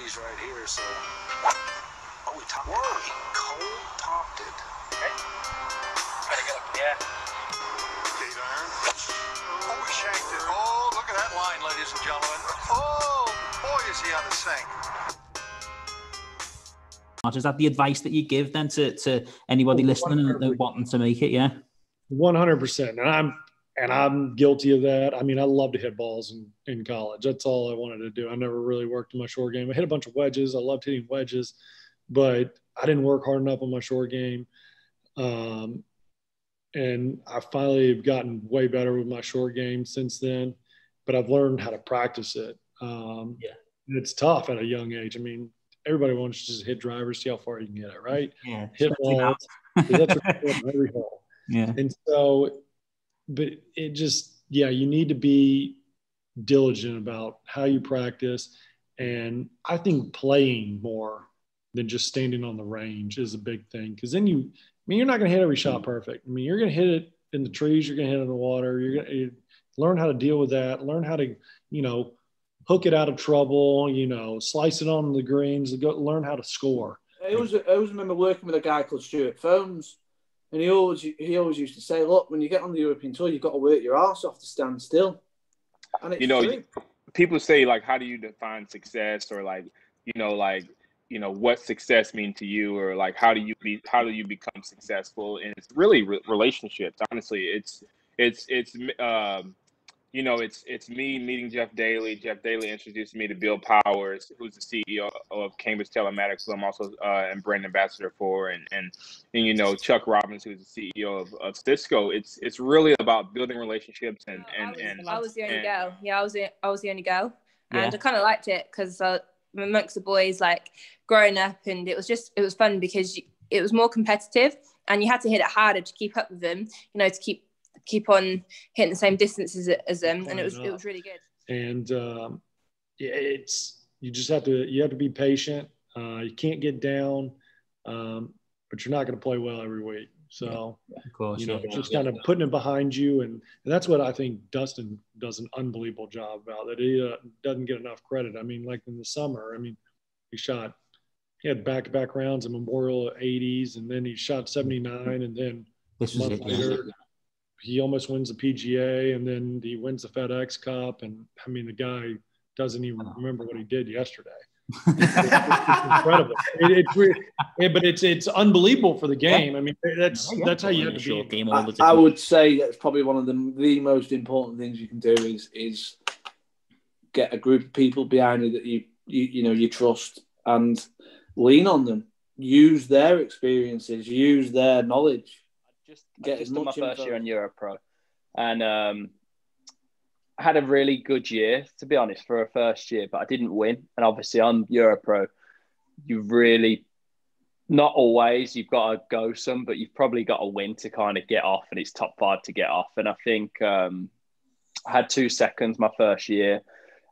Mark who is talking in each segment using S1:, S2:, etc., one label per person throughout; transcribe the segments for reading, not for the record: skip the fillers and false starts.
S1: trees right here, so... Oh, we topped it. He cold topped it. Okay. Try to get up, yeah. 8 iron. Oh, we shanked it. Oh, look at that line, ladies and gentlemen. Oh, boy, is he on the sink.
S2: Is that the advice that you give then to anybody listening and wanting to make it? Yeah,
S3: 100%. And I'm guilty of that. I mean, I love to hit balls in college. That's all I wanted to do. I never really worked on my short game. I hit a bunch of wedges. I loved hitting wedges, but I didn't work hard enough on my short game. And I finally have gotten way better with my short game since then, but I've learned how to practice it. And it's tough at a young age. I mean, everybody wants to just hit drivers, see how far you can get it, right?
S2: Yeah.
S3: Hit balls. That's what every hole.
S2: Yeah.
S3: And so, but it just, you need to be diligent about how you practice. And I think playing more than just standing on the range is a big thing. Because then you're not going to hit every shot perfect. I mean, you're going to hit it in the trees, you're going to hit it in the water. You're going to learn how to deal with that, learn how to, hook it out of trouble, slice it on the greens, learn how to score.
S4: I always remember working with a guy called Stuart Foams, and he always used to say, look, when you get on the European Tour, you've got to work your arse off to stand still. And it's true.
S5: People say, like, how do you define success, or what success mean to you, or like how do you become successful? And it's really relationships. Honestly, it's me meeting Jeff Daly. Jeff Daly introduced me to Bill Powers, who's the CEO of Cambridge Telematics, who I'm also and brand ambassador for, and Chuck Robbins, who's the CEO of Cisco. It's really about building relationships and
S6: I was the only girl. Yeah, I was the only girl, and I kind of liked it because amongst the boys, like growing up, and it was fun because it was more competitive, and you had to hit it harder to keep up with them. To keep on hitting the same distances as them, and it was really good. And
S3: you have to be patient. You can't get down, but you're not going to play well every week. So
S2: of course,
S3: just kind of putting it behind you, and that's what I think Dustin does an unbelievable job about. That he doesn't get enough credit. I mean, like in the summer, he had back-to-back rounds of Memorial 80s, and then he shot 79, and then
S2: this was it.
S3: Later, he almost wins the PGA, and then he wins the FedEx Cup. And I mean, the guy doesn't even remember what he did yesterday. It's incredible. But it's unbelievable for the game. I mean, that's how you have to be.
S4: I would say that's probably one of the most important things you can do is get a group of people behind you that you trust, and lean on them. Use their experiences. Use their knowledge.
S7: I just done my first year on Europro, and I had a really good year, to be honest, for a first year, but I didn't win. And obviously on Europro, not always, you've got to go some, but you've probably got to win to kind of get off, and it's top 5 to get off. And I think I had 2 seconds my first year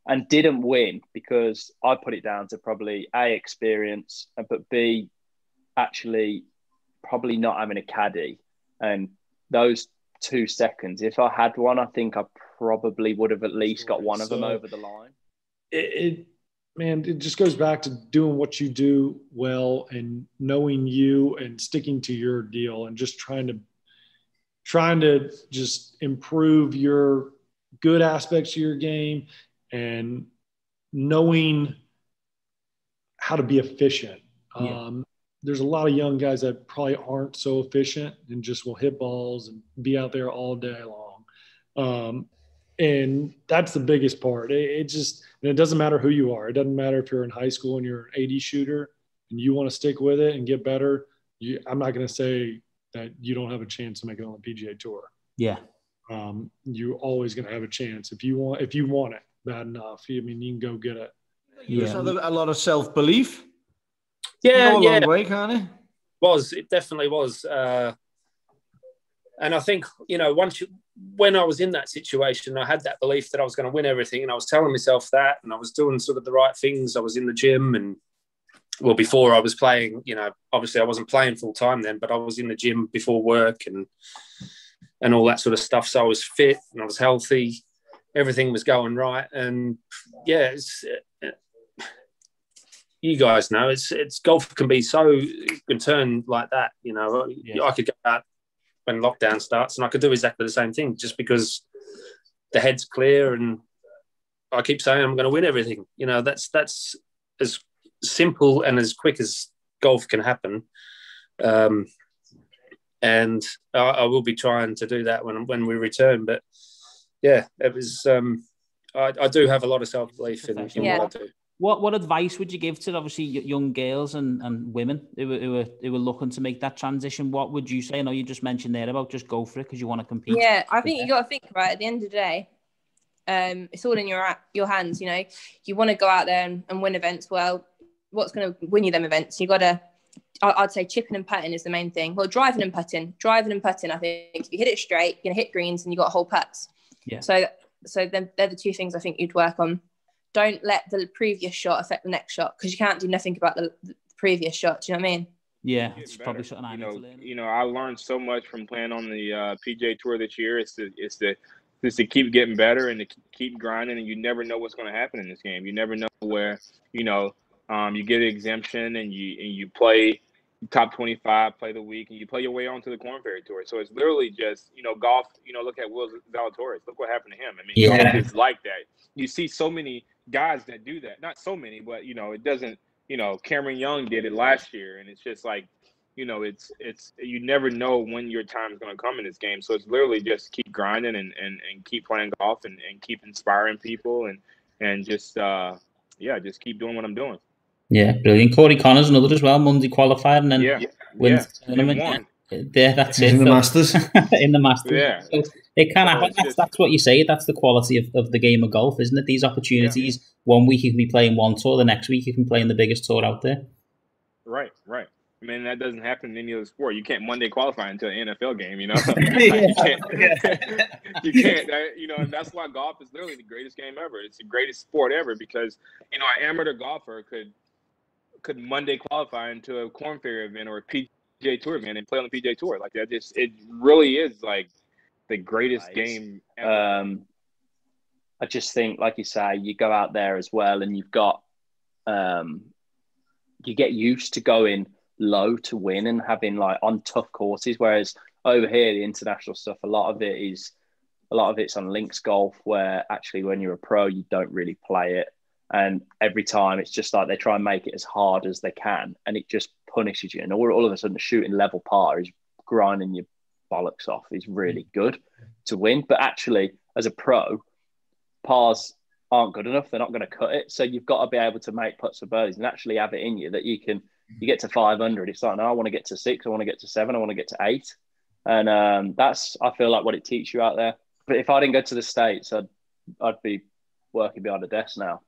S7: and didn't win because I put it down to probably A, experience, but B, actually probably not having a caddy. And those 2 seconds, if I had one, I think I probably would have at least got one of them over the line.
S3: It just goes back to doing what you do well and knowing you and sticking to your deal and just trying to just improve your good aspects of your game and knowing how to be efficient. There's a lot of young guys that probably aren't so efficient and just will hit balls and be out there all day long. And that's the biggest part. It doesn't matter who you are. It doesn't matter if you're in high school and you're an 80 shooter and you want to stick with it and get better. I'm not going to say that you don't have a chance to make it on the PGA Tour.
S2: Yeah.
S3: You're always going to have a chance if you want it bad enough. I mean, you can go get it.
S8: Yeah. A lot of self-belief.
S9: Yeah,
S8: a long way, can't it?
S9: It definitely was. And I think, when I was in that situation, I had that belief that I was going to win everything, and I was telling myself that, and I was doing sort of the right things. I was in the gym, and before I was playing, obviously I wasn't playing full time then, but I was in the gym before work and all that sort of stuff. So I was fit and I was healthy. Everything was going right. And you guys know, it's golf can be so, it can turn like that. You know, I could go out when lockdown starts and I could do exactly the same thing just because the head's clear and I keep saying I'm going to win everything. You know, that's as simple and as quick as golf can happen. And I will be trying to do that when we return. But yeah, it was. I do have a lot of self-belief in what I do.
S2: What advice would you give to obviously young girls and women who were looking to make that transition? What would you say? I know you just mentioned there about just go for it because you want to compete.
S6: Yeah, I think you got to think right at the end of the day. It's all in your hands. You know, you want to go out there and win events. Well, what's going to win you them events? You got to. I'd say chipping and putting is the main thing. Well, driving and putting. I think if you hit it straight, you're gonna hit greens and you got whole putts. Yeah. So then they're the two things I think you'd work on. Don't let the previous shot affect the next shot because you can't do nothing about the previous shot. Do you know what I mean?
S2: Yeah, it's probably something I need to learn.
S5: You know, I learned so much from playing on the PGA Tour this year. It's to keep getting better and to keep grinding, and you never know what's going to happen in this game. You never know where you get an exemption and you play top 25, play the week, and you play your way on to the Corn Ferry Tour. So it's literally just, golf, look at Will Zalatoris. Look what happened to him. I mean, golf is like that. You see so many guys that do that. Not so many, but, it doesn't, Cameron Young did it last year. And it's just like, it's you never know when your time is going to come in this game. So it's literally just keep grinding and keep playing golf and keep inspiring people and just, just keep doing what I'm doing.
S2: Yeah, brilliant. Corey Connors, another as well, Monday qualified and then wins the tournament. Yeah, that's it.
S8: In the Masters.
S2: In the Masters.
S5: Yeah.
S2: So it can happen. That's what you say. That's the quality of the game of golf, isn't it? These opportunities. Yeah. 1 week you can be playing one tour, the next week you can play in the biggest tour out there.
S5: Right. I mean, that doesn't happen in any other sport. You can't Monday qualify into an NFL game, You can't. And that's why golf is literally the greatest game ever. It's the greatest sport ever because, an amateur golfer could Monday qualify into a Corn Ferry event or a PGA Tour event and play on the PGA Tour like that. It really is like the greatest game ever.
S7: I just think, like you say, you go out there as well and you've got you get used to going low to win and having like on tough courses, whereas over here the international stuff, a lot of it's on links golf where actually when you're a pro you don't really play it. And every time it's just like they try and make it as hard as they can and it just punishes you. And all of a sudden shooting level par is grinding your bollocks off is really good to win. But actually, as a pro, pars aren't good enough. They're not going to cut it. So you've got to be able to make putts for birdies and actually have it in you that you get to 500. It's like, no, I want to get to 6. I want to get to 7. I want to get to 8. And that's, I feel like, what it teaches you out there. But if I didn't go to the States, I'd be working behind a desk now.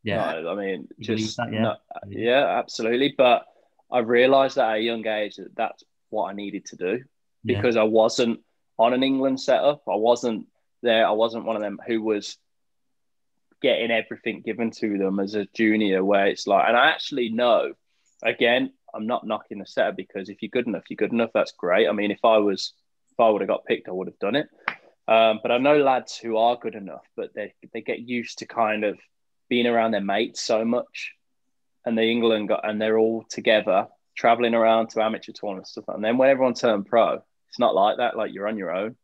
S2: Yeah,
S7: no, I mean, just that, absolutely. But I realised at a young age that that's what I needed to do because I wasn't on an England setup. I wasn't there. I wasn't one of them who was getting everything given to them as a junior. Where it's like, and I actually know. Again, I'm not knocking the setup because if you're good enough, you're good enough. That's great. I mean, if I would have got picked, I would have done it. But I know lads who are good enough, but they get used to kind of being around their mates so much, and they're all together traveling around to amateur tournaments stuff. And then when everyone turned pro, it's not like that. Like you're on your own.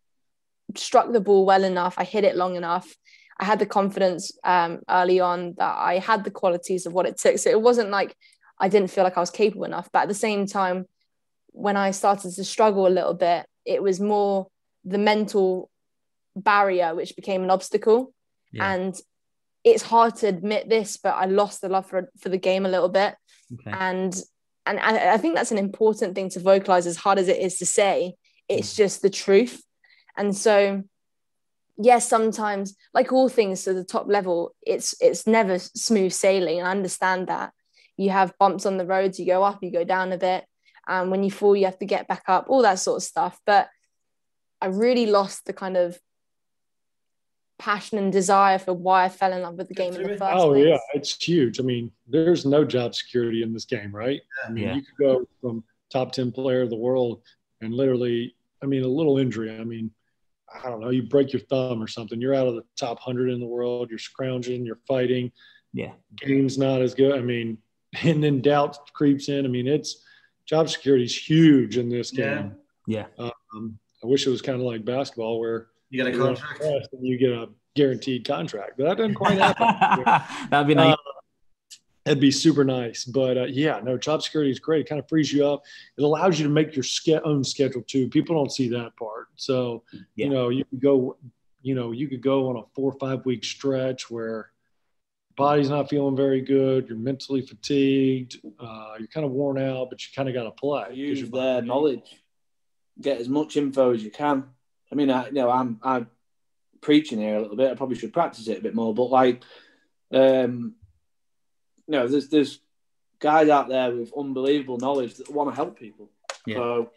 S10: Struck the ball well enough. I hit it long enough. I had the confidence early on that I had the qualities of what it took. So it wasn't like I didn't feel like I was capable enough. But at the same time, when I started to struggle a little bit, it was more the mental barrier, which became an obstacle. Yeah. And it's hard to admit this, but I lost the love for the game a little bit. Okay. And I think that's an important thing to vocalize, as hard as it is to say. It's just the truth. And so, yes, sometimes, like all things to the top level, it's never smooth sailing. I understand that. You have bumps on the roads, you go up, you go down a bit. And when you fall, you have to get back up, all that sort of stuff. But I really lost the kind of passion and desire for why I fell in love with the game in the first place.
S3: Oh, yeah, it's huge. I mean, there's no job security in this game, right? I mean, you could go from top 10 player of the world and literally, I mean, a little injury. I mean, I don't know, you break your thumb or something, you're out of the top 100 in the world, you're scrounging, you're fighting. Yeah. Game's not as good. I mean, and then doubt creeps in. I mean, job security is huge in this game.
S2: Yeah.
S3: I wish it was kind of like basketball where
S8: you get a contract
S3: and you get a guaranteed contract, but that doesn't quite happen.
S2: That'd be nice.
S3: That'd be super nice. But job security is great. It kind of frees you up. It allows you to make your own schedule too. People don't see that part. So, you could go on a 4 or 5 week stretch where body's not feeling very good. You're mentally fatigued. You're kind of worn out, but you kind of got to play.
S4: Use their knowledge. Get as much info as you can. I mean, I'm preaching here a little bit. I probably should practice it a bit more. But there's guys out there with unbelievable knowledge that want to help people. Yeah. So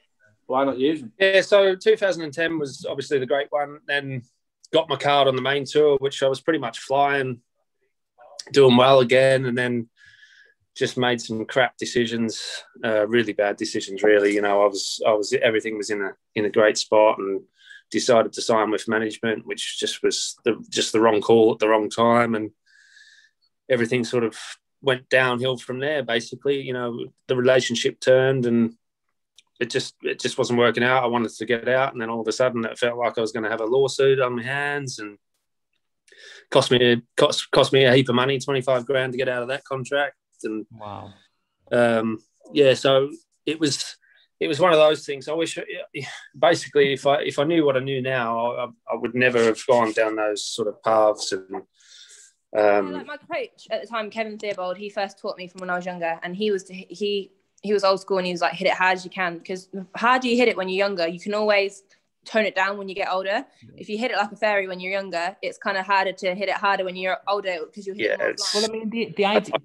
S4: why not use them?
S9: Yeah. So 2010 was obviously the great one. Then got my card on the main tour, which I was pretty much flying, doing well again, and then just made some crap decisions, really bad decisions. Really, I was everything was in a great spot, and decided to sign with management, which just was the wrong call at the wrong time, and everything sort of went downhill from there. Basically, the relationship turned, and it just wasn't working out. I wanted to get out, and then all of a sudden, it felt like I was going to have a lawsuit on my hands, and cost me a heap of money, $25,000 to get out of that contract. And
S2: wow,
S9: so it was one of those things. I wish, basically, if I knew what I knew now, I would never have gone down those sort of paths. And
S6: like my coach at the time, Kevin Theobald, he first taught me from when I was younger, and he was old school, and he was like, hit it hard as you can, because the harder you hit it when you're younger, you can always tone it down when you get older. If you hit it like a fairy when you're younger, it's kind of harder to hit it harder when you're older because you hit it more blind.
S2: Well, I mean, the idea,